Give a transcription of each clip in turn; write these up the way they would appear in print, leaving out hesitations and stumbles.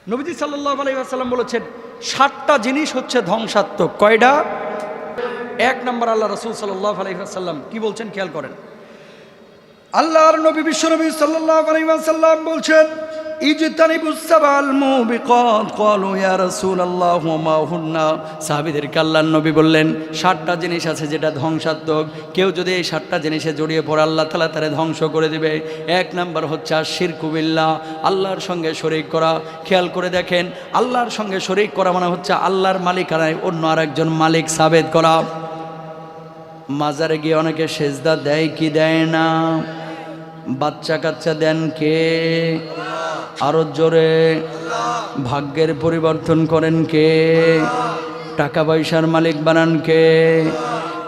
নবীজি সাল্লাল্লাহু আলাইহি ওয়াসাল্লাম বলেছেন 7টা জিনিস হচ্ছে ধ্বংসাত্মক। কয়টা? এক নম্বর আল্লাহ রাসূল সাল্লাল্লাহু আলাইহি ওয়াসাল্লাম কি বলছেন খেয়াল করেন। আল্লাহর নবী বিশ্বনবী সাল্লাল্লাহু আলাইহি ওয়াসাল্লাম বলছেন ইজতানিবুস সাবাল মুবিকাত। ক্বালু ইয়া রাসূলুল্লাহ ওয়া মা হুন্না। সাহাবীদেরকে আল্লাহর নবী বললেন 7টা জিনিস আছে যেটা ধ্বংসাত্মক। কেউ যদি এই 7টা জিনিসে জড়িয়ে পড়ে আল্লাহ তাআলা তারে ধ্বংস করে দিবে। এক নাম্বার হচ্ছে শিরকু বিল্লাহ, আল্লাহর সঙ্গে শরীক করা। খেয়াল করে দেখেন, আল্লাহর সঙ্গে শরীক করা মানে হচ্ছে আল্লাহর মালিকানায় অন্য আরেকজন মালিক সাবেত করা। মাজারে গিয়ে অনেকে সেজদা দেয় কি দেয় না? বাচ্চা কাচ্চা দেন কে? আরো জোরে। ভাগ্যের পরিবর্তন করেন কে? টাকা পয়সার মালিক বানান কে?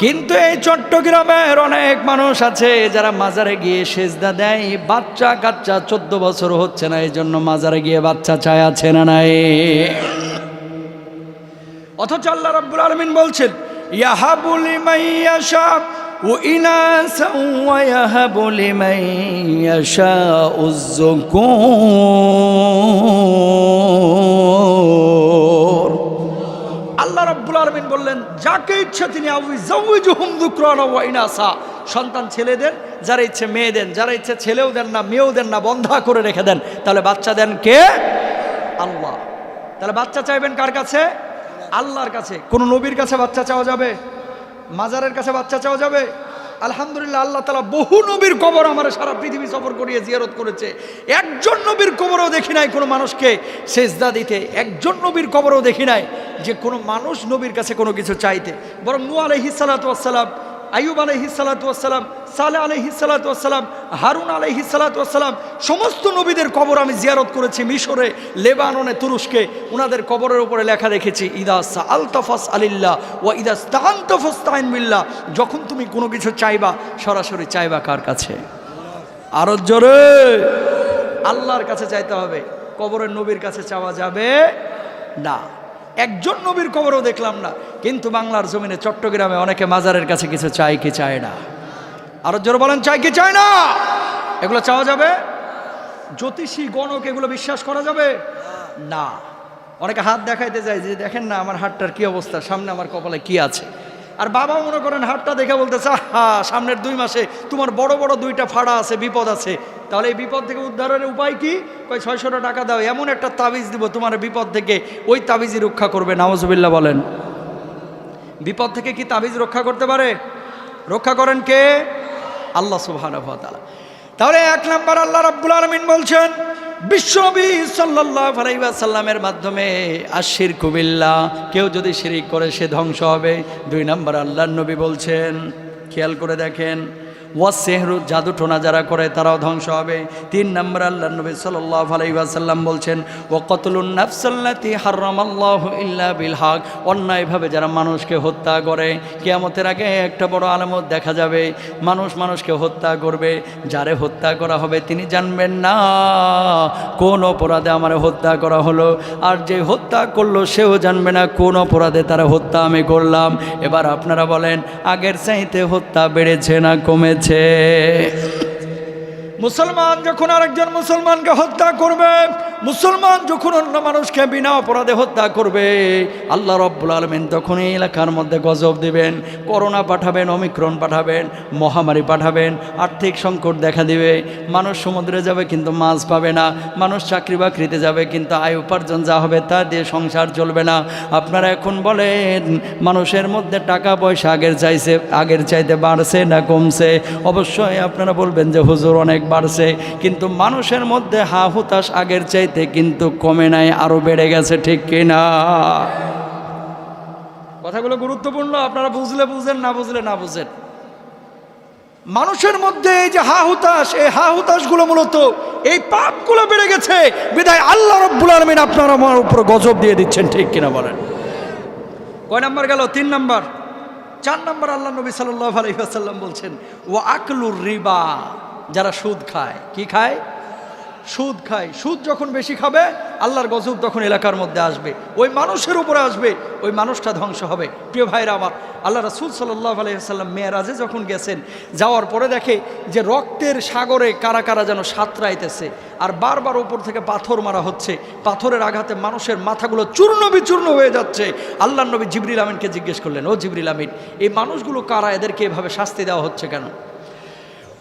কিন্তু এই চট্টগ্রামের অনেক মানুষ আছে যারা মাজারে গিয়ে সেজদা দেয়, বাচ্চা কাচ্চা 14 বছর হচ্ছে না, এই জন্য মাজারে গিয়ে বাচ্চা চায়, আছে না নাই? অথচ আল্লাহ রাব্বুল আলামিন বলছেন ইয়াহাবু লিমান ইয়াশা وإناثا ويهب لمن يشاء الذكور। আল্লাহ রাব্বুল আলামিন বললেন যাকে ইচ্ছা তিনি আউযাউজুহুম যুকরানা ওয়া ইনাসা, সন্তান ছেলে দেন, যারা ইচ্ছে মেয়ে দেন, যারা ইচ্ছে ছেলেও দেন না মেয়েও দেন না, বন্ধা করে রেখে দেন। তাহলে বাচ্চা দেন কে? আল্লাহ। তাহলে বাচ্চা চাইবেন কার কাছে? আল্লাহর কাছে। কোন নবীর কাছে বাচ্চা চাওয়া যাবে? মাজারের কাছে বাচ্চা চাওয়া যাবে? আলহামদুলিল্লাহ, আল্লাহ তাআলা বহু নবীর কবর আমার সারা পৃথিবী সফর করিয়ে জিয়ারত করেছে। একজন নবীর কবরও দেখি নাই কোনো মানুষকে সেজদা দিতে, একজন নবীর কবরও দেখি নাই যে কোনো মানুষ নবীর কাছে কোনো কিছু চাইতে। বরং নূহ আলাইহিস সালাতু ওয়াস সালাম, আইয়ুব আলাইহিস সালাতু ওয়াস সালাম, সালেহ আলাইহিস সালাতু ওয়াস সালাম, হারুন আলাইহিস সালাতু ওয়াস সালাম, সমস্ত নবীদের কবর আমি জিয়ারত করেছি। মিশরে, লেবাননে, তুরস্কে ওনাদের কবরের উপরে লেখা রেখেছি ইদা সাআলতা ফাসআলিল্লাহ ওয়া ইদা ইসতাআনতা ফাসতাইন বিল্লাহ। যখন তুমি কোনো কিছু চাইবা সরাসরি চাইবা কার কাছে? আরো জোরে। আল্লাহর কাছে চাইতে হবে, কবরের নবীর কাছে চাওয়া যাবে না। একজন নবীর কবরও দেখলাম না। কিন্তু বাংলার জমিনে চট্টগ্রামে অনেকে মাজারের কাছে কিছু চায় কি চায় না? আরো জোরে বলেন, চাই কি চায় না? এগুলো চাওয়া যাবে? জ্যোতিষী গণক এগুলো বিশ্বাস করা যাবে না। অনেকে হাত দেখাইতে যায় যে দেখেন না আমার হাতটার কি অবস্থা, সামনে আমার কপালে কি আছে। আর বাবা মনে করেন হাতটা দেখে বলতেছে হা সামনের 2 মাসে তোমার বড় বড় 2টা ফাড়া আছে, বিপদ আছে। তাহলে এই বিপদ থেকে উদ্ধারের উপায় কি? কই 600 টাকা দাও, এমন একটা তাবিজ দিব তোমার বিপদ থেকে, ওই তাবিজই রক্ষা করবে। নাউজুবিল্লাহ বলেন। বিপদ থেকে কি তাবিজ রক্ষা করতে পারে? রক্ষা করেন কে? আল্লাহ সুবহানাহু ওয়া তাআলা। তাহলে 1 নাম্বার আল্লাহ রাব্বুল আলামিন বলছেন বিশ্বনবী সাল্লাল্লাহু আলাইহি ওয়াসাল্লামের মাধ্যমে আশিরকু বিল্লাহ, কেউ যদি শিরিক করে সে ধ্বংস হবে। 2 নাম্বার আল্লাহর নবী বলছেন, খেয়াল করে দেখেন, ওয়াসিহরু, জাদু টোনা যারা করে তারাও ধ্বংস হবে। 3 নাম্বার আল্লাহর নবী সাল্লাল্লাহু আলাইহি ওয়াসাল্লাম বলছেন ওয়া কতলুন নাফসাল্লাতী হারামাল্লাহু ইল্লা বিল হক, অন্যায়ভাবে যারা মানুষকে হত্যা করে, কিয়ামতের আগে একটা বড় আলামত দেখা যাবে, মানুষকে হত্যা করবে। যারে হত্যা করা হবে তিনি জানবেন না কোন অপরাধে আমার হত্যা করা হলো, আর যে হত্যা করলো সেও জানবে না কোন অপরাধে তারা হত্যা আমি করলাম। এবার আপনারা বলেন আগের চাইতে হত্যা বেড়েছে না কমেছে? মুসলমান যখন আরেকজন মুসলমানকে হত্যা করবে, মুসলমান যখন অন্য মানুষকে বিনা অপরাধে হত্যা করবে, আল্লাহ রাব্বুল আলামিন তখন এই এলাকার মধ্যে গজব দিবেন, করোনা পাঠাবেন, অমিক্রণ পাঠাবেন, মহামারী পাঠাবেন, আর্থিক সংকট দেখা দিবে। মানুষ সমুদ্রে যাবে কিন্তু মাছ পাবে না, মানুষ চাকরি বাকরিতে যাবে কিন্তু আয় উপার্জন যা হবে তা দিয়ে সংসার চলবে না। আপনারা এখন বলেন মানুষের মধ্যে টাকা পয়সা আগের চাইতে বাড়ছে না কমছে? অবশ্যই আপনারা বলবেন যে হুজুর অনেক বাড়ছে, কিন্তু মানুষের মধ্যে হা হুতাশ আগের চাইতে কিন্তু কমে নাই, আরো বেড়ে গেছে। ঠিক কিনা? কথাগুলো গুরুত্বপূর্ণ, আপনারা বুঝলে বুঝেন, না বুঝলে না বুঝেন। মানুষের মধ্যে এই যে হা হুতাশ, এই হা হুতাশ গুলো মূলত এই পাপগুলো বেড়ে গেছে বিধায় আল্লাহ রাব্বুল আলামিন আপনার আমার উপর গজব দিয়ে দিচ্ছেন। ঠিক কিনা বলেন? কয় নাম্বার গেল? 3 নাম্বার। 4 নাম্বার আল্লাহ নবী সাল্লাল্লাহু আলাইহি ওয়াসাল্লাম বলছেন ওয়া আকলুর রিবা, যারা সুদ খায়। কি খায়? সুদ খায়, সুদ যখন বেশি খাবে আল্লাহর গজব তখন এলাকার মধ্যে আসবে, ওই মানুষের উপরে আসবে, ওই মানুষটা ধ্বংস হবে। প্রিয় ভাইরা আমার, আল্লাহ রাসূল সাল্লাল্লাহু আলাইহি ওয়াসাল্লাম মেরাজে যখন গেছেন, যাওয়ার পরে দেখে যে রক্তের সাগরে কারা কারা যেন সাঁতরাইতেছে, আর বারবার উপর থেকে পাথর মারা হচ্ছে, পাথরের আঘাতে মানুষের মাথাগুলো চূর্ণ বিচূর্ণ হয়ে যাচ্ছে। আল্লাহর নবী জিবরিল আমিনকে জিজ্ঞেস করলেন, ও জিবরিল আমিন, এই মানুষগুলো কারা, এদেরকে এভাবে শাস্তি দেওয়া হচ্ছে কেন?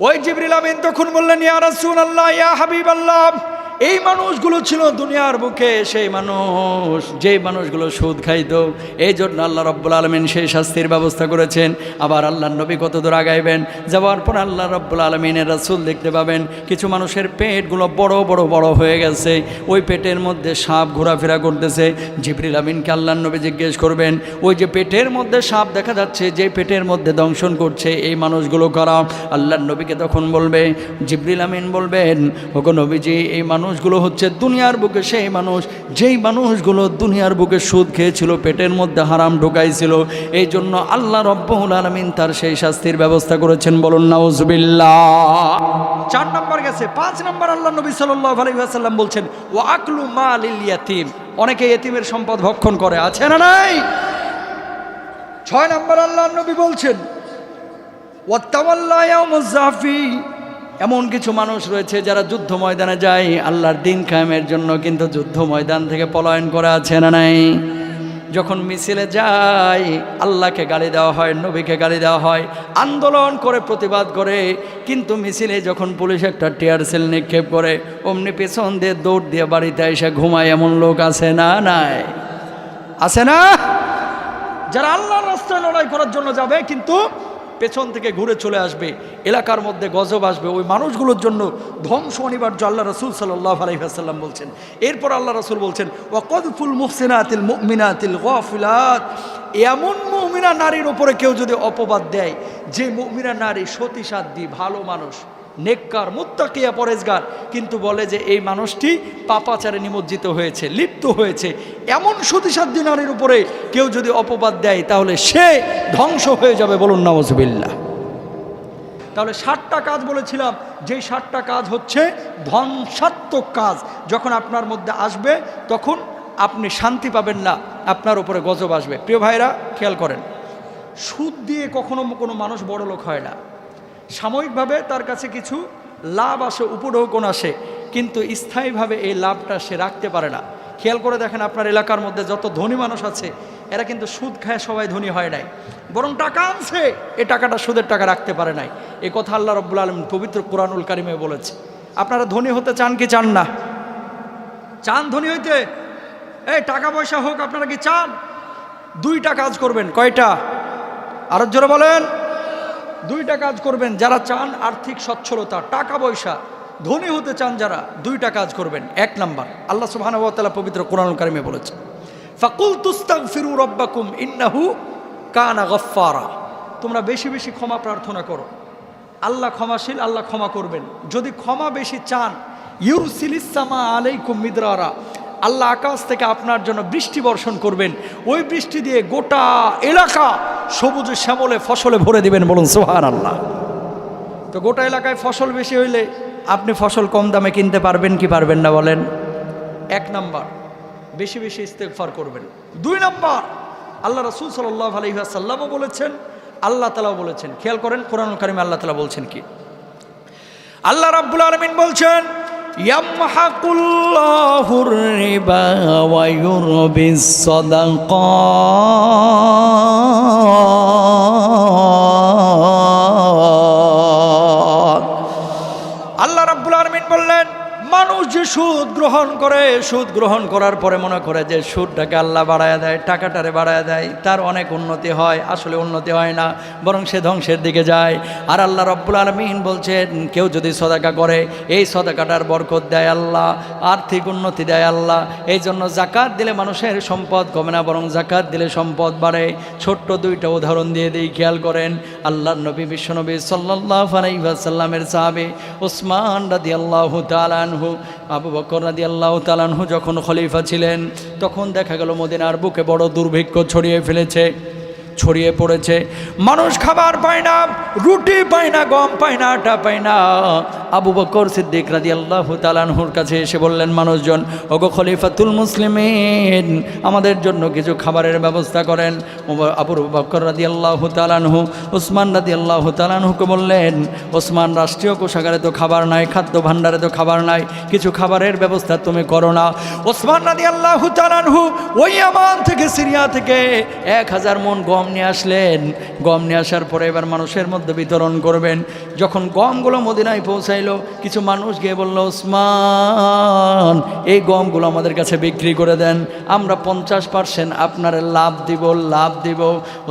ওই জিবরিল আমিন তখন বললেন, ইয়া রাসূলুল্লাহ, ইয়া হাবিবাল্লাহ, এই মানুষগুলো ছিল দুনিয়ার বুকে সেই মানুষ, যেই মানুষগুলো সুদ খাইতো। এই জন্য আল্লাহ রাব্বুল আলামিন সেই শাস্তির ব্যবস্থা করেছেন। আবার আল্লাহর নবী কত দূর আগাইবেন, যাওয়ার পর আল্লাহ রাব্বুল আলামিনের রাসূল দেখতে পাবেন কিছু মানুষের পেটগুলো বড় বড় বড় হয়ে গেছে, ওই পেটের মধ্যে সাপ ঘোরাফেরা করতেছে। জিবরিল আমিনকে আল্লাহর নবী জিজ্ঞেস করবেন, ওই যে পেটের মধ্যে সাপ দেখা যাচ্ছে, যে পেটের মধ্যে দংশন করছে, এই মানুষগুলো কারা? আল্লাহর নবীকে তখন বলবে, জিবরিল আমিন বলবেন, ওগো নবীজি, এই মানুষগুলো হচ্ছে দুনিয়ার বুকে সেই মানুষ, যেই মানুষগুলো দুনিয়ার বুকে সুদ খেয়েছিল, পেটের মধ্যে হারাম ঢোকাইছিল। এই জন্য আল্লাহ রাব্বুল আলামিন তার সেই শাস্তির ব্যবস্থা করেছেন। বলুন নাউজুবিল্লাহ। 4 নম্বর গেছে। 5 নম্বর আল্লাহ নবী সাল্লাল্লাহু আলাইহি ওয়াসাল্লাম বলছেন, ওয়া আকলু মালিল ইয়াতীম, অনেকে এতিমের সম্পদ ভক্ষণ করে, আছে না নাই? 6 নম্বর আল্লাহ নবী বলছেন, ওয়া তাওয়াল্লা ইয়াউমুজ জাফি, এমন কিছু মানুষ রয়েছে যারা যুদ্ধ ময়দানে যায় আল্লাহর দিন কায়েমের জন্য, কিন্তু যুদ্ধ ময়দান থেকে পলায়ন করে, আছে না নাই? যখন মিছিলে যায় আল্লাহকে গালি দেওয়া হয়, নবীকে গালি দেওয়া হয়, আন্দোলন করে প্রতিবাদ করে, কিন্তু মিছিলে যখন পুলিশ একটা টিয়ার সেল নিক্ষেপ করে, অমনি পেছন দিয়ে দৌড় দিয়ে বাড়িতে এসে ঘুমায়, এমন লোক আছে না নাই? আছে না? যারা আল্লাহর রাস্তায় লড়াই করার জন্য যাবে কিন্তু পেছন থেকে ঘুরে চলে আসবে, এলাকার মধ্যে গজব আসবে, ওই মানুষগুলোর জন্য ধ্বংস অনিবার্য। আল্লাহ রাসূল সাল্লাল্লাহু আলাইহি ওয়াসাল্লাম বলছেন। এরপর আল্লাহ রাসূল বলছেন, ওয়া কযফুল মুহসিনাতিল মুমিনাতিল গাফিলাত, এমন মুমিনা নারীর উপরে কেউ যদি অপবাদ দেয়, যে মুমিনা নারী সতী সাধ্বী, ভালো মানুষ, নেককার, মুত্তাকিয়া, পরেজগার, কিন্তু বলে যে এই মানুষটি পাপাচারে নিমজ্জিত হয়েছে, লিপ্ত হয়েছে, এমন সতীসাধ্য নারীর উপরে কেউ যদি অপবাদ দেয়, তাহলে সে ধ্বংস হয়ে যাবে। বলুন নাউজুবিল্লাহ। তাহলে 7টা কাজ বলেছিলাম, যেই 7টা কাজ হচ্ছে ধ্বংসাত্মক কাজ। যখন আপনার মধ্যে আসবে তখন আপনি শান্তি পাবেন না, আপনার উপরে গজব আসবে। প্রিয় ভাইরা, খেয়াল করেন, সুদ দিয়ে কখনো কোনো মানুষ বড় লোক হয় না। সাময়িকভাবে তার কাছে কিছু লাভ আসে, উপঢৌকন আসে, কিন্তু স্থায়ীভাবে এই লাভটা সে রাখতে পারে না। খেয়াল করে দেখেন, আপনার এলাকার মধ্যে যত ধনী মানুষ আছে, এরা কিন্তু সুদ খায় সবাই ধনী হয় নাই, বরং টাকা আনছে, এই টাকাটা সুদের টাকা রাখতে পারে নাই। এই কথা আল্লাহ রাব্বুল আলামিন পবিত্র কোরআনুল কারিমে বলেছে। আপনারা ধনী হতে চান কি চান না? চান ধনী হইতে? এই টাকা পয়সা হোক, আপনারা কি চান? 2টা কাজ করবেন। কয়টা? আরো জোরে বলেন। 2টা কাজ করবেন। যারা চান আর্থিক সচ্ছলতা, টাকা পয়সা, ধনী হতে চান যারা, 2টা কাজ করবেন। 1 নাম্বার, আল্লাহ সুবহানাহু ওয়া তাআলা পবিত্র কোরআনুল কারিমে বলেছে, ফাকুলতু আস্তাগফিরু রাব্বাকুম ইন্নাহু কানা গফফারা, তোমরা বেশি বেশি ক্ষমা প্রার্থনা করো, আল্লাহ ক্ষমাশীল, আল্লাহ ক্ষমা করবেন। যদি ক্ষমা বেশি চান, ইউরসিলিস সামা আলাইকুম মিদরারা, আল্লাহ আকাশ থেকে আপনার জন্য বৃষ্টি বর্ষণ করবেন, ওই বৃষ্টি দিয়ে গোটা এলাকা সবুজে শ্যামলে ফসলে ভরে দিবেন। বলুন সুবহানাল্লাহ। তো গোটা এলাকায় ফসল বেশি হইলে আপনি ফসল কম দামে কিনতে পারবেন কি পারবেন না বলেন? 1 নাম্বার, বেশি বেশি ইস্তেগফার করবেন। 2 নাম্বার, আল্লাহ রাসূল সাল্লাল্লাহু আলাইহি ওয়াসাল্লামও বলেছেন, আল্লাহ তাআলাও বলেছেন। খেয়াল করেন কোরআনুল কারিমে আল্লাহ তাআলা বলছেন কি? আল্লাহ রাব্বুল আলামিন বলছেন, ইয়ামহাকুল্লাহুর রিবা ওয়া ইউরবিস সাদাকাত। আল্লাহ রাব্বুল আলামিন বললেন, মানুষ যে সুদ গ্রহণ করে, সুদ গ্রহণ করার পরে মনে করে যে সুদটাকে আল্লাহ বাড়ায় দেয়, টাকাটারে বাড়ায় দেয়, তার অনেক উন্নতি হয়। আসলে উন্নতি হয় না, বরং সে ধ্বংসের দিকে যায়। আর আল্লাহ রাব্বুল আলামিন বলছেন, কেউ যদি সদাকা করে, এই সদাকাটার বরকত দেয় আল্লাহ, আর্থিক উন্নতি দেয় আল্লাহ। এই জন্য জাকাত দিলে মানুষের সম্পদ কমে না, বরং জাকাত দিলে সম্পদ বাড়ে। ছোট্ট 2টা উদাহরণ দিয়ে দিই, খেয়াল করেন। আল্লাহর নবী, বিশ্বনবী সাল্লাল্লাহু আলাইহি ওয়াসাল্লামের সাহাবী উসমান রাদিয়াল্লাহু তাআলা আনহু, আবু বকর রাদিয়াল্লাহু তাআলা আনহু যখন খলিফা ছিলেন, তখন দেখা গেল মদিনার বুকে বড় দুর্ভিক্ষ ছড়িয়ে ফেলেছে। ছড়িয়ে পড়েছে। মানুষ খাবার পায় না, রুটি পায় না, গম পায় না, আটা পায় না। আবু বকর সিদ্দিক রাদিয়াল্লাহু তাআলা আনহুর কাছে এসে বললেন, মানুষজন, ওগো খলিফাতুল মুসলিমিন, আমাদের জন্য কিছু খাবারের ব্যবস্থা করেন। আবু বকর রাদিয়াল্লাহু তাআলা আনহু ওসমান রাদিয়াল্লাহু তাআলা আনহুকে বললেন, ওসমান, রাষ্ট্রীয় কোষাগারে তো খাবার নাই, খাদ্য ভাণ্ডারে তো খাবার নাই, কিছু খাবারের ব্যবস্থা তুমি করো না। ওসমান রাদিয়াল্লাহু তাআলা আনহু ওই ইয়ামান থেকে, সিরিয়া থেকে 1000 মণ গম নিয়ে আসলেন। গম নিয়ে আসার পরে এবার মানুষের মধ্যে বিতরণ করবেন। যখন গমগুলো মদিনায় পৌঁছাইলো, কিছু মানুষ গিয়ে বলল, ওসমান, এই গমগুলো আমাদের কাছে বিক্রি করে দেন, আমরা 50% আপনার লাভ দিব।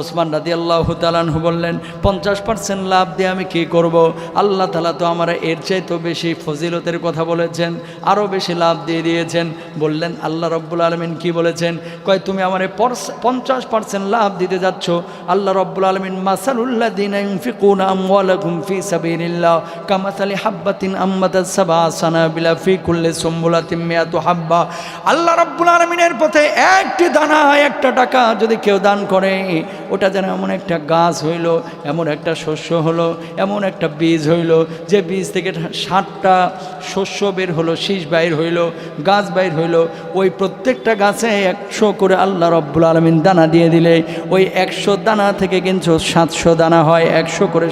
ওসমান রাদিয়াল্লাহু তাআলা আনহু বললেন, 50% লাভ দিয়ে আমি কি করব? আল্লাহ তাআলা তো আমার এর চাইতে বেশি ফজিলতের কথা বলেছেন, আরও বেশি লাভ দিয়ে দিয়েছেন। বললেন, আল্লাহ রাব্বুল আলামিন কি বলেছেন? কয়, তুমি আমার 50% লাভ দিতে যাচ্ছ। আল্লাহ রাব্বুল আলামিন, মাসালুল্লাযিনা ইউনফিকুনা আমওয়ালাকুম ফি সাবিলিল্লাহ কামাসালি হাববাতিন আম্মাতাস সাবআ সানাবিলা ফি কুল্লি সুমবুলাতিন মিয়াতু হাব্বা। আল্লাহ রাব্বুল আলামিনের পথে একটি দানা, একটা টাকা যদি কেউ দান করে, ওটা যেন এমন একটা গাছ হইল, এমন একটা শস্য হলো, এমন একটা বীজ হইল, যে বীজ থেকে 60টা শস্য বের হলো, শীষ বাইর হইল, গাছ বাইর হইল। ওই প্রত্যেকটা গাছে 100 করে আল্লাহ রাব্বুল আলামিন দানা দিয়ে দিলে, ওই 100 দানা থেকে কিন্তু 700 দানা হয়। 100 করে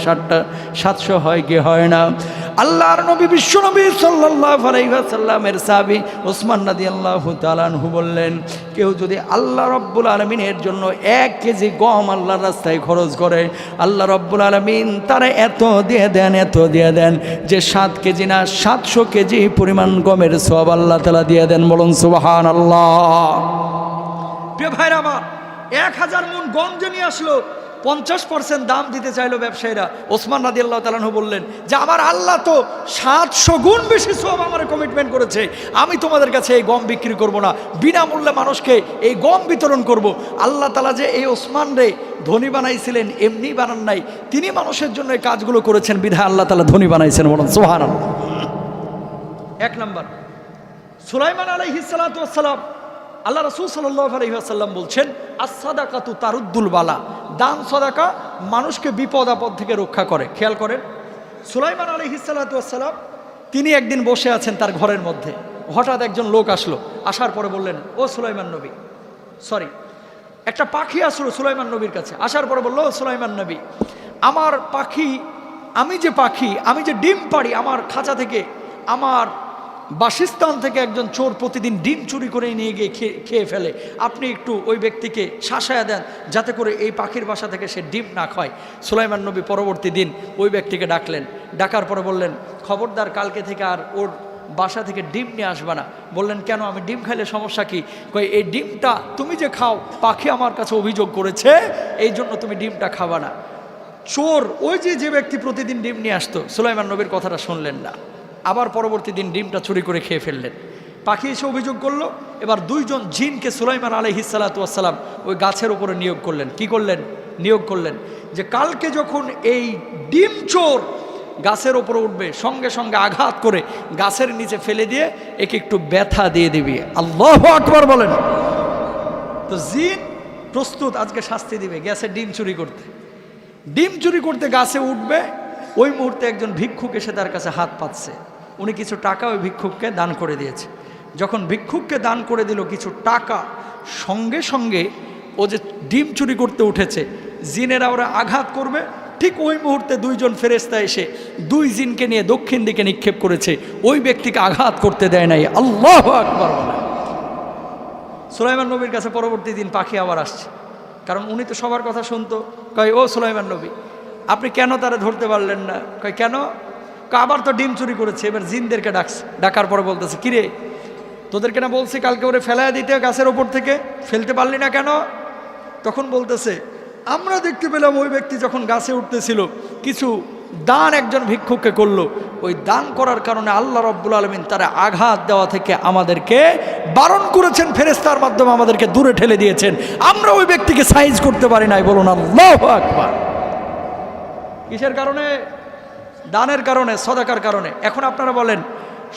700 হয় কি হয় না? আল্লাহর নবী, বিশ্বনবী সাল্লাল্লাহু আলাইহি ওয়াসাল্লামের সাহাবী ওসমান রাদিয়াল্লাহু তাআলা আনহু বললেন, কেউ যদি আল্লাহ রাব্বুল আলামিনের জন্য 1 কেজি গম আল্লাহর রাস্তায় খরচ করে, আল্লাহ রাব্বুল আলামিন তারা এত দিয়ে দেন যে 7 কেজি না 700 কেজি পরিমাণ গমের সওয়াব আল্লাহ তাআলা দিয়ে দেন। বলুন সুবহানাল্লাহ। প্রিয় ভাইরা আমার, 1000 মণ গম যে নিয়ে আসলো, 50% দাম দিতে চাইলো ব্যবসায়ীরা। ওসমান রাদিয়াল্লাহু তাআলা আনহু বললেন যে, আমার আল্লাহ তো 700 গুণ বেশি সওয়াব আমার কমিটমেন্ট করেছে, আমি তোমাদের কাছে এই গম বিক্রি করব না, বিনামূল্যে মানুষকে এই গম বিতরণ করব। আল্লাহ তাআলা যে এই ওসমান রে ধনী বানাইছিলেন, এমনি বানান নাই, তিনি মানুষের জন্য এই কাজগুলো করেছেন, বিধায় আল্লাহ তাআলা ধনী বানাইছেন। বলুন সুবহানাল্লাহ। 1 নম্বর, সুলাইমান আলাইহিস সালাতু ওয়াস সালাম, আল্লাহ রাসূল সাল্লাল্লাহু আলাইহি ওয়াসাল্লাম বলছেন, আস-সাদাকাতু তারুদ্দুল বালা, দান সদাকা মানুষকে বিপদ আপদ থেকে রক্ষা করে। খেয়াল করেন, সুলাইমান আলাইহিস সালাতু ওয়াস সালাম তিনি একদিন বসে আছেন তার ঘরের মধ্যে, হঠাৎ একজন লোক আসলো। আসার পরে বললেন, ও সুলাইমান নবী, একটা পাখি আসলো সুলাইমান নবীর কাছে। আসার পরে বললো, ও সুলাইমান নবী, আমার পাখি, আমি যে ডিম পাড়ি, আমার খাঁচা থেকে, আমার বাসস্থান থেকে একজন চোর প্রতিদিন ডিম চুরি করে নিয়ে গিয়ে খেয়ে ফেলে, আপনি একটু ওই ব্যক্তিকে শাসায়া দেন যাতে করে এই পাখির বাসা থেকে সে ডিম না খায়। সুলাইমান নবী পরবর্তী দিন ওই ব্যক্তিকে ডাকলেন। ডাকার পরে বললেন, খবরদার, কালকে থেকে আর ওর বাসা থেকে ডিম নিয়ে আসবা না। বললেন, কেন? আমি ডিম খাইলে সমস্যা কি? কই, এই ডিমটা তুমি যে খাও, পাখি আমার কাছে অভিযোগ করেছে, এই জন্য তুমি ডিমটা খাবা না। চোর ওই যে ব্যক্তি প্রতিদিন ডিম নিয়ে আসতো, সুলাইমান নবীর কথাটা শুনলেন না, আবার পরবর্তী দিন ডিমটা চুরি করে খেয়ে ফেললেন। পাখি এসে অভিযোগ করলো। এবার 2 জন জিনকে সুলাইমান আলাইহিস সালাতু ওয়াস সালাম ওই গাছের উপরে নিয়োগ করলেন যে কালকে যখন এই ডিম চোর গাছের উপরে উঠবে, সঙ্গে সঙ্গে আঘাত করে গাছের নিচে ফেলে দিয়ে একে একটু ব্যথা দিয়ে দিবি। আল্লাহু আকবার বলেন। তো জিন প্রস্তুত আজকে শাস্তি দিবে গাছের ডিম চুরি করতে গাছে উঠবে। ওই মুহূর্তে একজন ভিক্ষুক এসে তার কাছে হাত পাতছে। উনি কিছু টাকা ওই ভিক্ষুককে দান করে দিয়েছে। যখন ভিক্ষুককে দান করে দিল কিছু টাকা, সঙ্গে সঙ্গে ও যে ডিম চুরি করতে উঠেছে, জিনেরা ওরা আঘাত করবে, ঠিক ওই মুহূর্তে 2 জন ফেরেশতা এসে 2 জিনকে নিয়ে দক্ষিণ দিকে নিক্ষেপ করেছে, ওই ব্যক্তিকে আঘাত করতে দেয় নাই। আল্লাহু আকবার বলে। সুলাইমান নবীর কাছে পরবর্তী দিন পাখি আবার আসছে, কারণ উনি তো সবার কথা শুনতো। কয়, ও সুলাইমান নবী, আপনি কেন তারা ধরতে পারলেন না? কয়, কেন? আবার তো ডিম চুরি করেছে। এবার জিনদেরকে ডাকছে। ডাকার পরে বলতেছে, কিরে, তোদেরকে না বলছি কালকে ওরে ফেলায় দিতে গাছের ওপর থেকে, ফেলতে পারলি না কেন? তখন বলতেছে, আমরা দেখতে পেলাম ওই ব্যক্তি যখন গাছে উঠতেছিল কিছু দান একজন ভিক্ষুককে করলো, ওই দান করার কারণে আল্লাহ রাব্বুল আলামিন তারা আঘাত দেওয়া থেকে আমাদেরকে বারণ করেছেন, ফেরেশতার মাধ্যমে আমাদেরকে দূরে ঠেলে দিয়েছেন, আমরা ওই ব্যক্তিকে সাইজ করতে পারি নাই। বলুন আল্লাহু আকবার। কিসের কারণে? দানের কারণে, সদাকার কারণে। এখন আপনারা বলেন,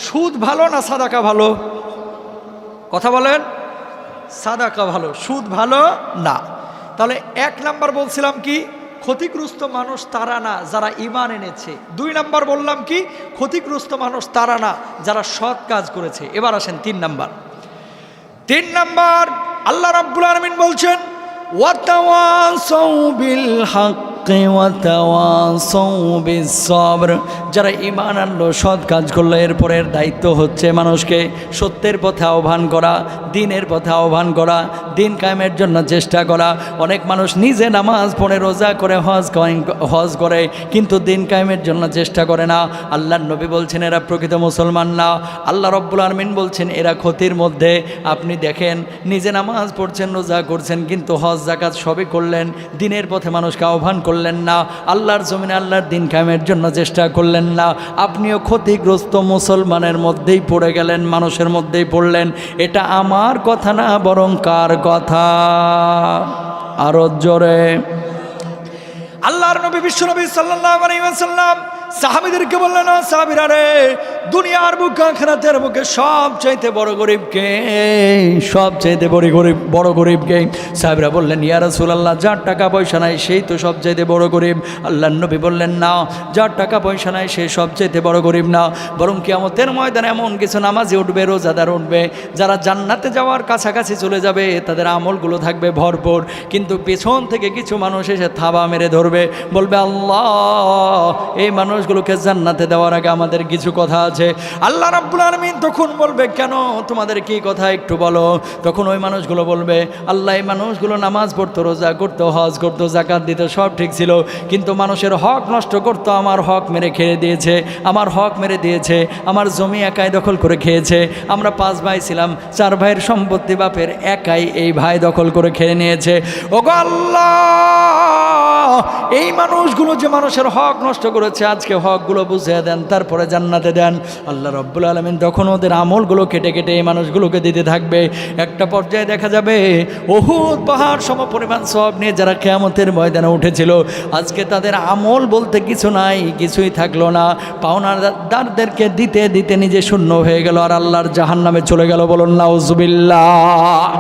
সুদ ভালো না সাদাকা ভালো? কথা বলেন। সাদাকা ভালো, সুদ ভালো না। তাহলে 1 নাম্বার বলছিলাম কি, ক্ষতিগ্রস্ত মানুষ তারা না যারা ঈমান এনেছে। 2 নাম্বার বললাম কি, ক্ষতিগ্রস্ত মানুষ তারা না যারা সৎ কাজ করেছে। এবার আসেন 3 নাম্বার। 3 নাম্বার আল্লাহ রাব্বুল আলামিন বলছেন ওয়াতাওয়াসাউ বিল হাক্কি ওয়াতাওয়াসাউ বিস সবর। যারা ঈমান আনলো, সৎ কাজ করলো, এরপরের দায়িত্ব হচ্ছে মানুষকে সত্যের পথে আহ্বান করা, দিনের পথে আহ্বান করা, দিন কায়েমের জন্য চেষ্টা করা। অনেক মানুষ নিজে নামাজ পড়ে, রোজা করে, হজ করে, কিন্তু দিন কায়েমের জন্য চেষ্টা করে না। আল্লাহর নবী বলছেন এরা প্রকৃত মুসলমান না। আল্লাহ রাব্বুল আলামিন বলছেন এরা ক্ষতির মধ্যে। আপনি দেখেন নিজে নামাজ পড়ছেন, রোজা করছেন, কিন্তু হজ যাকাত সবই করলেন, দিনের পথে মানুষকে আহ্বান করলেন না, আল্লাহর জমিনে আল্লাহর দিন কায়েমের জন্য চেষ্টা করলেন না। আপনিও ক্ষতিগ্রস্ত মুসলমানের মধ্যেই পড়ে গেলেন, মানুষের মধ্যেই পড়লেন। এটা আমার কথা না, বরং কার কথা? আরো জোরে। আল্লাহর নবী বিশ্বনবী সাল্লাল্লাহু আলাইহি ওয়াসাল্লাম সাহাবীদেরকে বললেন, সাহাবীরা রে, দুনিয়ার বুকে আখিরাতের বুকে সবচাইতে বড় গরিবকে, সবচাইতে বড় গরিবকে? সাহাবীরা বললেন, ইয়া রাসূলুল্লাহ, যার টাকা পয়সা নাই সেই তো সবচাইতে বড় গরিব। আল্লাহর নবী বললেন, না, যার টাকা পয়সা নাই সে সবচাইতে বড় গরিব না, বরং কিয়ামতের ময়দানে এমন কিছু নামাজি উঠবে, রোজাদার উঠবে, যারা জান্নাতে যাওয়ার কাছাকাছি চলে যাবে, তাদের আমলগুলো থাকবে ভরপুর, কিন্তু পেছন থেকে কিছু মানুষ এসে থাবা মেরে ধরবে, বলবে, আল্লাহ, এই মানুষগুলোকে জান্নাতে দেওয়ার আগে আমাদের কিছু কথা আছে। আল্লাহ রাব্বুল আলামিন তখন বলবে, কেন, তোমাদের কি কথা একটু বলো। তখন ওই মানুষগুলো বলবে, আল্লাহ, এই মানুষগুলো নামাজ পড়তো, রোজা করতো, হজ করতো, যাকাত দিত, সব ঠিক ছিল, কিন্তু মানুষের হক নষ্ট করতো, আমার হক মেরে খেয়ে দিয়েছে, আমার হক মেরে দিয়েছে, আমার জমি একাই দখল করে খেয়েছে। আমরা 5 ভাই ছিলাম, 4 ভাইয়ের সম্পত্তি বাপের একাই এই ভাই দখল করে খেয়ে নিয়েছে। ওগো আল্লাহ, এই মানুষগুলো যে মানুষের হক নষ্ট করেছে, আজকে হকগুলো বুঝিয়ে দেন, তারপরে জান্নাতে দেন। আল্লাহ রাব্বুল আলামিন তখন ওদের আমলগুলো কেটে কেটে এই মানুষগুলোকে দিতে থাকবে। একটা পর্যায়ে দেখা যাবে উহুদ পাহাড় সমপরিমাণ সওয়াব নিয়ে যারা কিয়ামতের ময়দানে উঠেছিল, আজকে তাদের আমল বলতে কিছু নাই, কিছুই থাকলো না। পাওনাদারদেরকে দিতে দিতে নিজে শূন্য হয়ে গেল, আর আল্লাহর জাহান্নামে চলে গেল। বলুন নাউজুবিল্লাহ।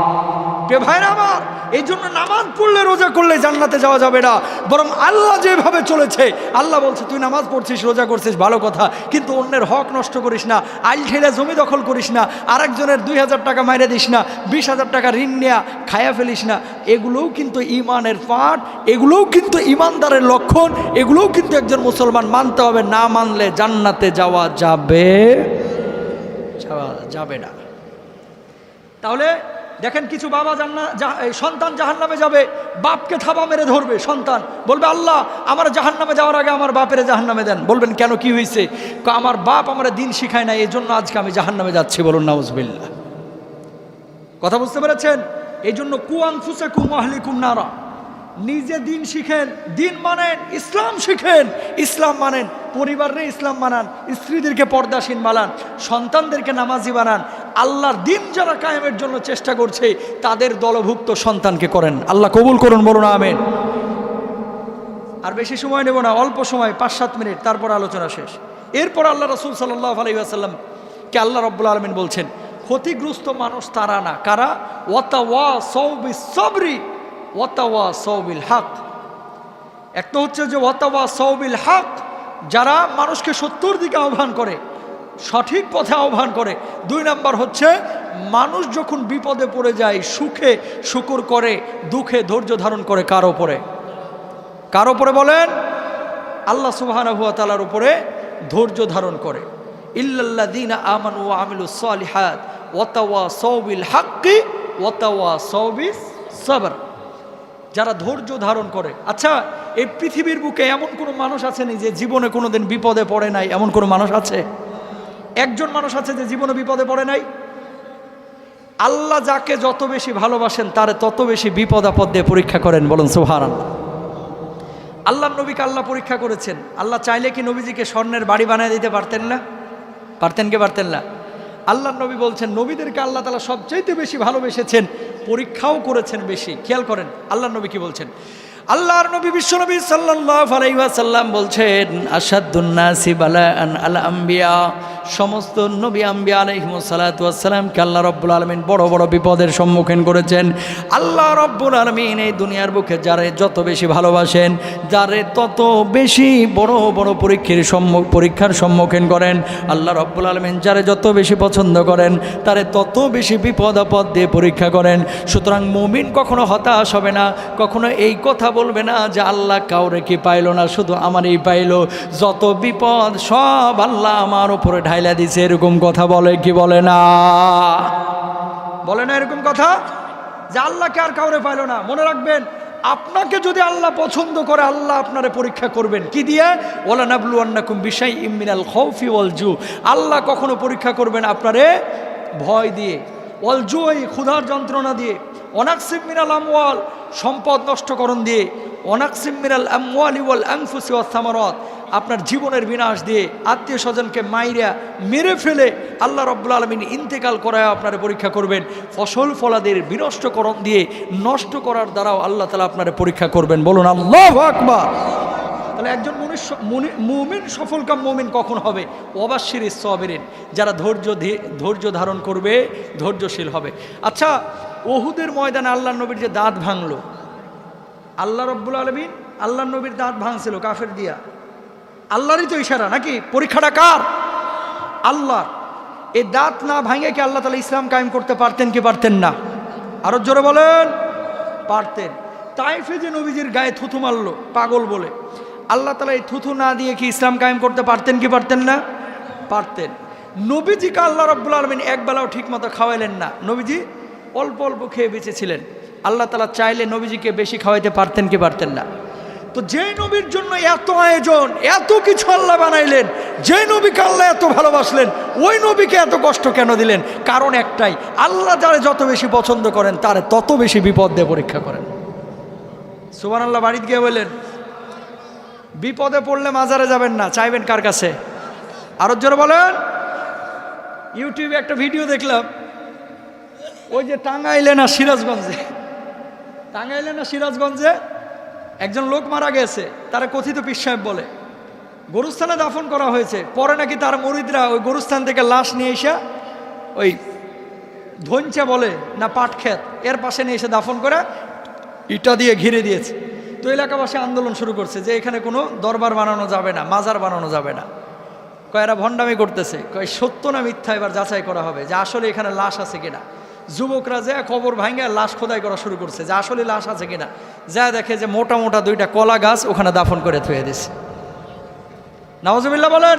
ভাইরা আমার, এই জন্য নামাজ পড়লে, রোজা করলে জান্নাতে যাওয়া যাবে না, বরং আল্লাহ যেভাবে চলেছে, আল্লাহ বলছে তুই নামাজ পড়ছিস, রোজা করছিস, ভালো কথা, কিন্তু অন্যের হক নষ্ট করিস না, আইল ঠেলে জমি দখল করিস না, আরেকজনের 2000 টাকা মাইরে দিস না, 20,000 টাকা ঋণ নেয়া খায়া ফেলিস না। এগুলোও কিন্তু ঈমানের পাঠ, এগুলোও কিন্তু ঈমানদারের লক্ষণ, এগুলোও কিন্তু একজন মুসলমান মানতে হবে। না মানলে জান্নাতে যাওয়া যাবে না। তাহলে দেখেন, কিছু বাবা সন্তান জাহান্নামে যাবে, বাপকে থাবা মেরে ধরবে, সন্তান বলবে, আল্লাহ, আমার জাহান্নামে যাওয়ার আগে আমার বাপের জাহান্নামে দেন। বলবেন, কেন, কি হয়েছে? আমার বাপ আমার দিন শিখায় না, এই জন্য আজকে আমি জাহান্নামে যাচ্ছি। বলুন নাউজুবিল্লাহ। কথা বুঝতে পেরেছেন? এই জন্য কু আনফুসাকুম ওয়া আহলিকুম নারা, নিজে দিন শিখেন, দিন মানেন, ইসলাম শিখেন, ইসলাম মানেন, পরিবারে ইসলাম মানান, স্ত্রীদেরকে পর্দাসীন বানান, সন্তানদেরকে নামাজি বানান। আল্লাহর দিন যারা কায়েমের জন্য চেষ্টা করছে, তাদের দলভুক্ত সন্তানকে করেন। আল্লাহ কবুল করুন, বলুন আমিন। আর বেশি সময় নেব না, অল্প সময়, 5-7 মিনিট, তারপর আলোচনা শেষ। এরপর আল্লাহ রাসূল সাল্লাল্লাহু আলাইহি ওয়াসাল্লামকে আল্লাহ রাব্বুল আলামিন বলছেন, ক্ষতিগ্রস্ত মানুষ তারা না, কারা? ওয়াতাওয়াসাউ বিস-সাবরি ওয়াতাওয়াসাউ বিল হক। এক তো হচ্ছে যে ওয়াতাওয়াসাউ বিল হক, যারা মানুষকে সত্যর দিকে আহ্বান করে, সঠিক পথে আহ্বান করে। 2 নাম্বার হচ্ছে মানুষ যখন বিপদে পড়ে যায়, সুখে শুকর করে, দুঃখে ধৈর্য ধারণ করে। কার উপরে বলেন? আল্লাহ সুবহানাহু ওয়া তাআলার উপরে ধৈর্য ধারণ করে। ইল্লাল্লাযীনা আমানু ওয়া আমিলুস সালিহাত ওয়াতাওয়াসাউ বিল হাক্কি ওয়াতাওয়াসাউ বিস সবর, যারা ধৈর্য ধারণ করে। আচ্ছা, এই পৃথিবীর বুকে এমন কোনো মানুষ আছে যে জীবনে কোনোদিন বিপদে পড়ে নাই? এমন কোনো মানুষ আছে? একজন মানুষ আছে যে জীবনে বিপদে পড়ে নাই? আল্লাহ যাকে যত বেশি ভালোবাসেন তারে তত বেশি বিপদ আপদ দিয়ে পরীক্ষা করেন। বলুন সুবহানাল্লাহ। আল্লাহর নবীকে আল্লাহ পরীক্ষা করেছেন। আল্লাহ চাইলে কি নবীজিকে স্বর্ণের বাড়ি বানিয়ে দিতে পারতেন না? পারতেন কি পারতেন না? আল্লাহর নবী বলছেন, নবীদেরকে আল্লাহ তাআলা সবচাইতে বেশি ভালোবেসেছেন, পরীক্ষাও করেছেন বেশি। খেয়াল করেন আল্লাহর নবী কি বলছেন। আল্লাহর নবী বিশ্বনবী সাল্লাল্লাহু আলাইহি ওয়াসাল্লাম বলছেন, আশাদ্দুন নাসি বালাআন আল আম্বিয়া সমস্ত নবী আম্বিয়া আলাইহিমুস সালাতু ওয়াস সালামকে আল্লাহ রাব্বুল আলামিন বড় বড় বিপদের সম্মুখীন করেছেন। আল্লাহ রাব্বুল আলামিন এই দুনিয়ার বুকে যারে যত বেশি ভালোবাসেন, যারে তত বেশি বড় বড় পরীক্ষার সম্মুখীন করেন। আল্লাহ রাব্বুল আলামিন যারে যত বেশি পছন্দ করেন, তারে তত বেশি বিপদ আপদ দিয়ে পরীক্ষা করেন। সুতরাং মুমিন কখনো হতাশ হবে না, কখনো এই কথা বলবে না যে আল্লাহ কাউরে কি পাইলো না, শুধু আমারই পাইলো। যত বিপদ সব আল্লাহ আমার উপরে ঢাইলা দিছে, এরকম কথা বলে কি বলে না? বলে না এরকম কথা যে আল্লাহকে আর কাউরে পাইলো না? মনে রাখবেন, আপনাকে যদি আল্লাহ পছন্দ করে, আল্লাহ আপনারে পরীক্ষা করবেন কি দিয়ে? ওয়ালা নাবলুয়ান্নাকুম বিশাইইম মিনাল খাউফি ওয়াল জু। আল্লাহ কখনো পরীক্ষা করবেন আপনারে ভয় দিয়ে, ওয়াল জুই ক্ষুধার যন্ত্রণা দিয়ে, ওয়ানাকসিম মিনাল আমওয়াল সম্পদ নষ্টকরণ দিয়ে, ওয়ানাকসিম মিনাল আমওয়ালি ওয়াল আনফুসি ওয়াস সামারাত আপনার জীবনের বিনাশ দিয়ে, আত্মীয় স্বজনকে মাইরা মেরে ফেলে আল্লাহ রাব্বুল আলামিন ইন্তেকাল করায় আপনারে পরীক্ষা করবেন। ফসল ফলাদের বিনষ্টকরণ দিয়ে, নষ্ট করার দ্বারাও আল্লাহ তাআলা আপনারে পরীক্ষা করবেন। বলুন আল্লাহু আকবার। তাহলে একজন মুমিন সফলকাম মুমিন কখন হবে? ওয়াবাশশিরিস সাবিরিন, যারা ধৈর্য ধারণ করবে, ধৈর্যশীল হবে। আচ্ছা, উহুদের ময়দানে আল্লাহর নবীর যে দাঁত ভাঙলো, আল্লাহ রাব্বুল আলামিন আল্লাহর নবীর দাঁত ভাঙছিল কাফের দিয়া, আল্লাহরই তো ইশারা নাকি? পরীক্ষাটা কার? আল্লাহ। এই দাঁত না ভাঙে কি আল্লাহ তাআলা ইসলাম কায়েম করতে পারতেন কি পারতেন না? আরো জোরে বলেন। পারতেন। তাইফে যে নবীজির গায়ে থুথু মারলো পাগল বলে, আল্লাহ তাআলা এই থুথু না দিয়ে কি ইসলাম কায়েম করতে পারতেন কি পারতেন না? পারতেন। নবীজিকে আল্লাহ রাব্বুল আলামিন একবেলাও ঠিক মতো খাওয়াইলেন না, নবীজি অল্প অল্প খেয়ে বেঁচেছিলেন। আল্লাহ তাআলা চাইলে নবীজিকে বেশি খাওয়াইতে পারতেন কি পারতেন না? তো যে নবীর জন্য এত আয়োজন, এত কিছু আল্লাহ বানাইলেন, যে নবীকে আল্লাহ এত ভালোবাসলেন, ওই নবীকে এত কষ্ট কেন দিলেন? কারণ একটাই, আল্লাহ যারা যত বেশি পছন্দ করেন তারে তত বেশি বিপদ দিয়ে পরীক্ষা করেন। সুবহানাল্লাহ। বাড়িতে গিয়ে বললেন, বিপদে পড়লে মাজারে যাবেন না, চাইবেন কার কাছে? আরো জোরে বলেন। ইউটিউবে একটা ভিডিও দেখলাম, ওই যে টাঙ্গাইলে না সিরাজগঞ্জে একজন লোক মারা গেছে, তারা কথিত পীর সাহেব বলে গরুস্থানে দাফন করা হয়েছে। পরে নাকি তার মুরিদরা ওই গরুস্থান থেকে লাশ নিয়ে এসে ওই ধনচা বলে না পাটক্ষেত, এর পাশে নিয়ে এসে দাফন করে ইটা দিয়ে ঘিরে দিয়েছে। তো এলাকাবাসী আন্দোলন শুরু করছে যে এখানে কোনো দরবার বানানো যাবে না, মাজার বানানো যাবে না। কয়েরা ভণ্ডামি করতেছে, কয় সত্য না মিথ্যা এবার যাচাই করা হবে যে আসলে এখানে লাশ আছে কিনা। যুবকরা যে কবর ভাঙে লাশ খোদাই করা শুরু করছে যে আসলে লাশ আছে কিনা। যা দেখে যে মোটা মোটা দুইটা কলা গাছ ওখানে দাফন করে থুয়ে দিছে। নাউজুবিল্লাহ বলেন।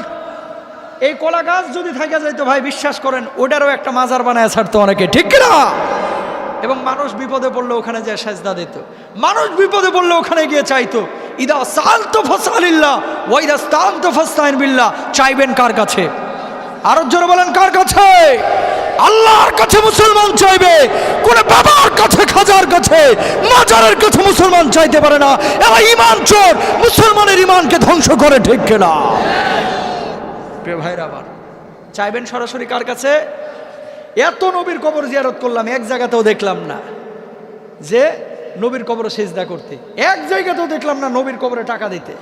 এই কলা গাছ যদি থাকে যাইতো ভাই, বিশ্বাস করেন ওটারও একটা মাজার বানায় ছাড়তো অনেকে, ঠিক কিনা? এবং মানুষ বিপদে পড়লে ওখানে যায় সেজদা দিত, মানুষ বিপদে পড়লে ওখানে গিয়ে চাইতো। ইদা সালতু ফাসআলিল্লাহ ওয়া ইদা ইসতানতু ফাসতাইন বিল্লাহ। চাইবেন কার কাছে? আরো জোরে বলেন, কার কাছে? আল্লাহর কাছে মুসলমান চাইবে। কোন বাবার কাছে, খাজার কাছে, মাজারের কাছে মুসলমান চাইতে পারে না। এরা ঈমান চোর, মুসলমানের ঈমানকে ধ্বংস করে, ঠিক কিনা? প্রিয় ভাইরা আমার, চাইবেন সরাসরি কার কাছে? এত নবীর কবর জিয়ারত করলাম, এক জায়গাতেও দেখলাম না যে নবীর কবরে সিজদা করতে, এক জায়গাতেও দেখলাম না নবীর কবরে টাকা দিতে।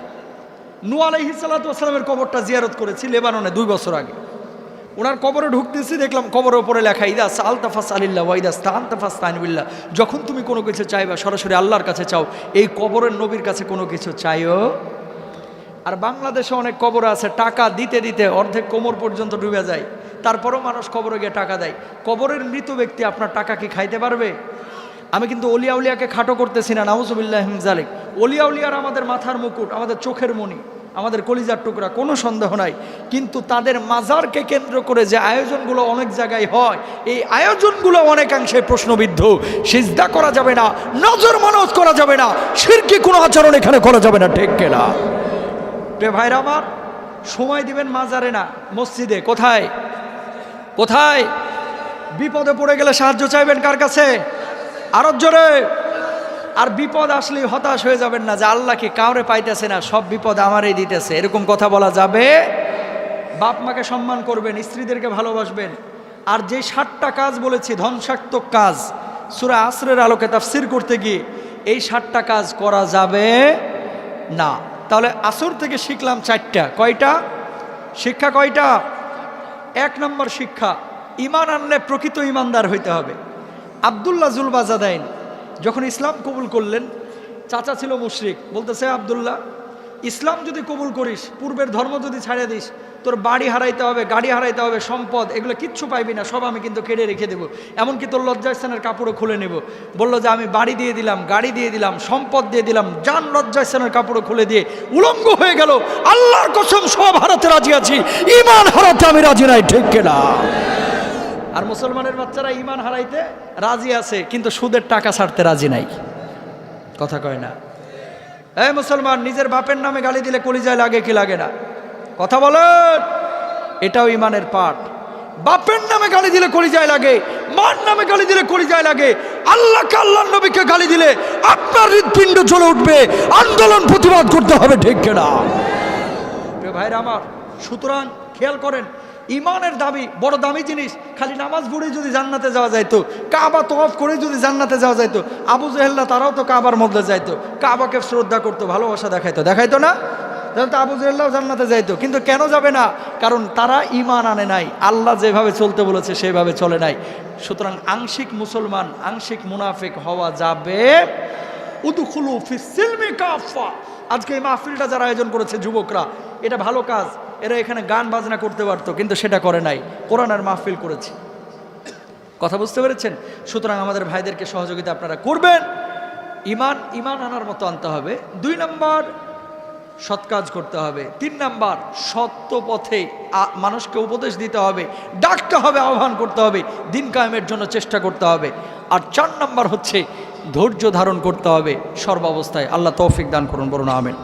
নূহ আলাইহিস সালাতু ওয়াস সালামের কবরটা জিয়ারত করেছি লেবাননে 2 বছর আগে। ওনার কবরে ঢুকতেছি, দেখলাম কবরের উপরে লেখা ইদা সালতা ফাসআলিল্লাহ ওয়া ইদা ইসতানতা ফাসতাইন বিল্লাহ। যখন তুমি কোনো কিছু চাইবা সরাসরি আল্লাহর কাছে চাও, এই কবরের নবীর কাছে কোনো কিছু চাইও। আর বাংলাদেশে অনেক কবর আছে, টাকা দিতে দিতে অর্ধেক কোমর পর্যন্ত ডুবে যায়, তারপরেও মানুষ কবরে গিয়ে টাকা দেয়। কবরের মৃত ব্যক্তি আপনার টাকা কি খাইতে পারবে? আমি কিন্তু অলিয়া উলিয়াকে খাটো করতেছি না, নাউজুবিল্লাহি মিন যালিক। অলিয়া উলিয়ার আমাদের মাথার মুকুট, আমাদের চোখের মণি, আমাদের কলিজার টুকরা, কোনো সন্দেহ নাই। কিন্তু তাদের মাজারকে কেন্দ্র করে যে আয়োজনগুলো অনেক জায়গায় হয়, এই আয়োজনগুলো অনেকাংশে প্রশ্নবিদ্ধ। সিজদা করা যাবে না, নজর মানত করা যাবে না, শিরকি কোনো আচরণ এখানে করা যাবে না, ঠিক কিনা? প্রিয় ভাইরা আমার, সময় দিবেন মাজারে না মসজিদে। কোথায় কোথায়? বিপদে পড়ে গেলে সাহায্য চাইবেন কার কাছে? আরো জোরে। আর বিপদ আসলে হতাশ হয়ে যাবেন না যে আল্লাহ কি কাউরে পাইতেছে না, সব বিপদ আমারই দিতেছে, এরকম কথা বলা যাবে? বাপ মাকে সম্মান করবেন, স্ত্রীদেরকে ভালোবাসবেন। আর যে 7টা কাজ বলেছি ধ্বংসাত্মক কাজ, সূরা আসরের আলোকে তাফসীর করতে গিয়ে এই 7টা কাজ করা যাবে না। তাহলে আসর থেকে শিখলাম 4টা। কয়টা শিক্ষা? কয়টা? এক নম্বর শিক্ষা, ঈমান আনলে প্রকৃত ঈমানদার হইতে হবে। আব্দুল্লাহ জুলবাজাদাইন যখন ইসলাম কবুল করলেন, চাচা ছিল মুশরিক, বলতেছে আব্দুল্লাহ, ইসলাম যদি কবুল করিস, পূর্বের ধর্ম যদি ছাড়িয়ে দিস, তোর বাড়ি হারাইতে হবে, গাড়ি হারাইতে হবে, সম্পদ, এগুলো কিচ্ছু পাইবি না, সব আমি কিন্তু কেড়ে রেখে দেবো, এমনকি তোর লজ্জাস্থানের কাপড়ও খুলে নেব। বললো যে আমি বাড়ি দিয়ে দিলাম, গাড়ি দিয়ে দিলাম, সম্পদ দিয়ে দিলাম, জান লজ্জাস্থানের কাপড়ও খুলে দিয়ে উলঙ্গ হয়ে গেল, আল্লাহর কসম সব হারাতে রাজি আছি, ঈমান হারাতে আমি রাজি নাই, ঠিক কিনা? আর মুসলমানের বাচ্চারা ঈমান হারাইতে রাজি আছে, কিন্তু সুদের টাকা ছাড়তে রাজি নাই। কথা কয় না? এই মুসলমান, নিজের বাপের নামে গালি দিলে কলিজায় লাগে কি লাগে না? কথা বলেন। এটাও ঈমানের পাঠ। বাপের নামে গালি দিলে কলিজায় লাগে, মার নামে গালি দিলে কলিজায় লাগে, আল্লাহকে, আল্লাহর নবীকে গালি দিলে আপনার হৃৎপিণ্ড জ্বলে উঠবে, আন্দোলন প্রতিবাদ করতে হবে, ঠিক কিনা? প্রিয় ভাইরা আমার, সুতরাং খেয়াল করেন, ঈমানের দাবি বড় দামি জিনিস। খালি নামাজ পড়েই যদি জান্নাতে যাওয়া যাইতো, কাবা তওয়াফ করেই যদি জান্নাতে যাওয়া যাইতো, আবু জেহেল্লা তারাও তো কাবার মধ্যে যাইতো, কাবাকে শ্রদ্ধা করতো, ভালোবাসা দেখাইতো না? তো আবু জেহেল্লাও জান্নাতে যাইতো, কিন্তু কেন যাবে না? কারণ তারা ঈমান আনে নাই, আল্লাহ যেভাবে চলতে বলেছে সেভাবে চলে নাই। সুতরাং আংশিক মুসলমান, আংশিক মুনাফিক হওয়া যাবে। উদখুলু ফিস সিলমি কাফা। আজকে এই মাহফিলটা যারা আয়োজন করেছে যুবকরা, এটা ভালো কাজ। এরা এখানে গান বাজনা করতে পারতো, কিন্তু সেটা করে নাই, কোরআনের মাহফিল করেছে। কথা বুঝতে পেরেছেন? সুতরাং আমাদের ভাইদেরকে সহযোগিতা আপনারা করবেন। ঈমান আনার মতো আনতে হবে। 2 নম্বর, সৎ কাজ করতে হবে। 3 নম্বর, সত্য পথে মানুষকে উপদেশ দিতে হবে, ডাকতে হবে, আহ্বান করতে হবে, দিন কায়েমের জন্য চেষ্টা করতে হবে। আর 4 নম্বর হচ্ছে ধৈর্য ধারণ করতে হবে সর্বাবস্থায়। আল্লাহ তৌফিক দান করুন, বলুন আমিন।